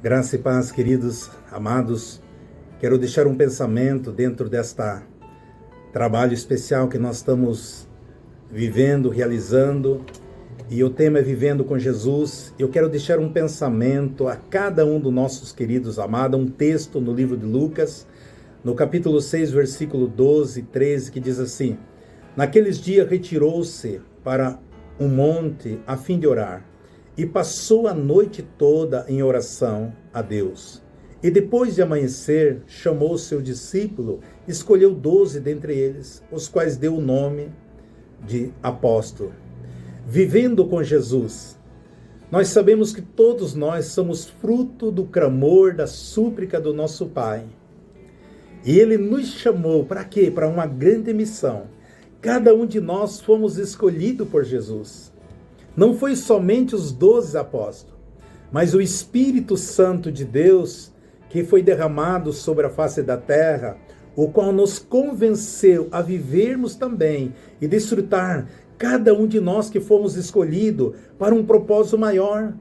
Graça e paz, queridos, amados. Quero deixar um pensamento dentro desta trabalho especial que nós estamos vivendo, realizando, e o tema é Vivendo com Jesus. Eu quero deixar um pensamento a cada um dos nossos queridos amados, um texto no livro de Lucas, no capítulo 6, versículo 12 e 13, que diz assim: Naqueles dias retirou-se para um monte a fim de orar, e passou a noite toda em oração a Deus. E depois de amanhecer, chamou seu discípulo, escolheu 12 dentre eles, os quais deu o nome de apóstolo. Vivendo com Jesus. Nós sabemos que todos nós somos fruto do clamor, da súplica do nosso Pai. E Ele nos chamou para quê? Para uma grande missão. Cada um de nós fomos escolhidos por Jesus. Não foi somente os 12 apóstolos, mas o Espírito Santo de Deus, que foi derramado sobre a face da terra, o qual nos convenceu a vivermos também e desfrutar cada um de nós que fomos escolhidos para um propósito maior,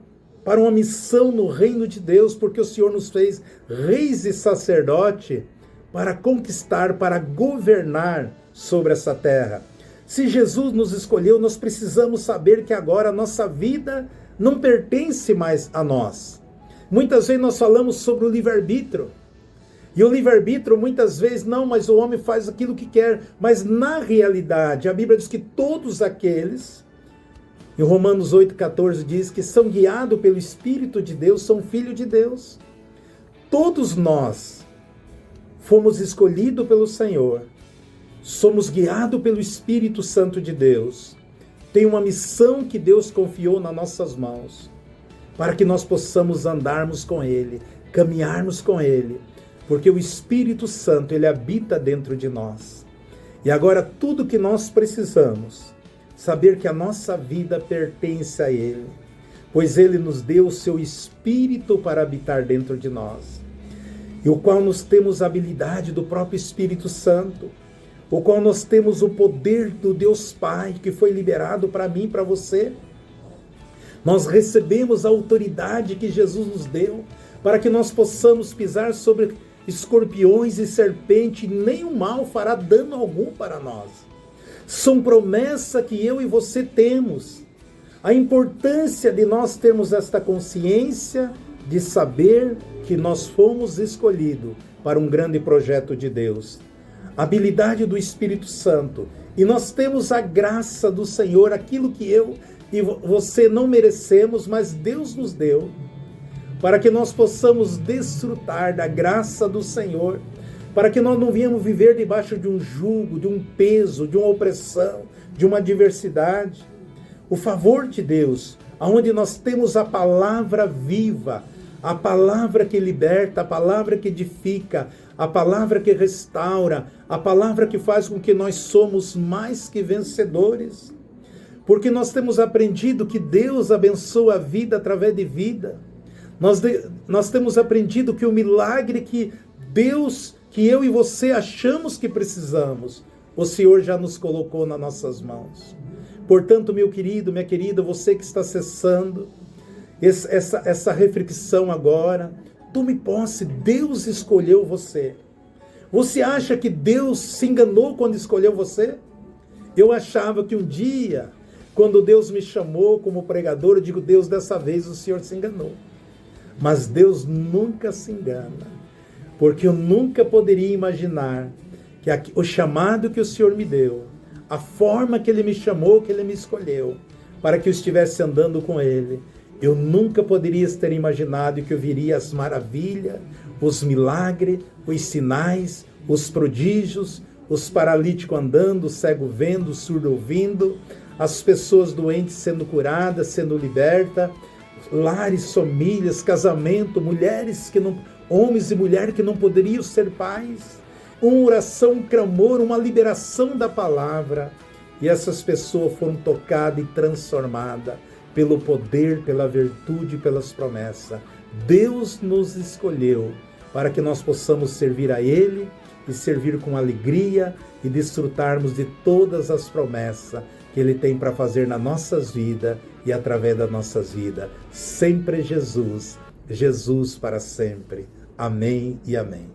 para uma missão no reino de Deus, porque o Senhor nos fez reis e sacerdote para conquistar, para governar sobre essa terra. Se Jesus nos escolheu, nós precisamos saber que agora a nossa vida não pertence mais a nós. Muitas vezes nós falamos sobre o livre-arbítrio. E o livre-arbítrio muitas vezes não, mas o homem faz aquilo que quer. Mas na realidade, a Bíblia diz que todos aqueles, em Romanos 8,14 diz que são guiados pelo Espírito de Deus, são filhos de Deus. Todos nós fomos escolhidos pelo Senhor. Somos guiados pelo Espírito Santo de Deus. Tem uma missão que Deus confiou nas nossas mãos, para que nós possamos andarmos com Ele, caminharmos com Ele, porque o Espírito Santo, Ele habita dentro de nós. E agora tudo que nós precisamos, saber que a nossa vida pertence a Ele, pois Ele nos deu o seu Espírito para habitar dentro de nós, e o qual nós temos a habilidade do próprio Espírito Santo, o qual nós temos o poder do Deus Pai, que foi liberado para mim e para você. Nós recebemos a autoridade que Jesus nos deu, para que nós possamos pisar sobre escorpiões e serpentes, e nenhum mal fará dano algum para nós. São promessas que eu e você temos. A importância de nós termos esta consciência de saber que nós fomos escolhidos para um grande projeto de Deus. A habilidade do Espírito Santo. E nós temos a graça do Senhor, aquilo que eu e você não merecemos, mas Deus nos deu, para que nós possamos desfrutar da graça do Senhor, para que nós não venhamos viver debaixo de um jugo, de um peso, de uma opressão, de uma adversidade. O favor de Deus, onde nós temos a palavra viva, a palavra que liberta, a palavra que edifica, a palavra que restaura, a palavra que faz com que nós somos mais que vencedores. Porque nós temos aprendido que Deus abençoa a vida através de vida. Nós temos aprendido que o milagre que Deus, que eu e você achamos que precisamos, o Senhor já nos colocou nas nossas mãos. Portanto, meu querido, minha querida, você que está acessando essa reflexão agora, tome posse, Deus escolheu você. Você acha que Deus se enganou quando escolheu você? Eu achava que um dia, quando Deus me chamou como pregador, eu digo, Deus, dessa vez o Senhor se enganou. Mas Deus nunca se engana, porque eu nunca poderia imaginar que o chamado que o Senhor me deu, a forma que Ele me chamou, que Ele me escolheu, para que eu estivesse andando com Ele, eu nunca poderia ter imaginado que eu viria as maravilhas, os milagres, os sinais, os prodígios, os paralíticos andando, o cego vendo, o surdo ouvindo, as pessoas doentes sendo curadas, sendo libertas, lares, famílias, casamento, mulheres que não, homens e mulheres que não poderiam ser pais, uma oração, um clamor, uma liberação da palavra, e essas pessoas foram tocadas e transformadas pelo poder, pela virtude, pelas promessas. Deus nos escolheu para que nós possamos servir a Ele e servir com alegria e desfrutarmos de todas as promessas que Ele tem para fazer nas nossas vidas e através das nossas vidas. Sempre Jesus Jesus para sempre. Amém e amém.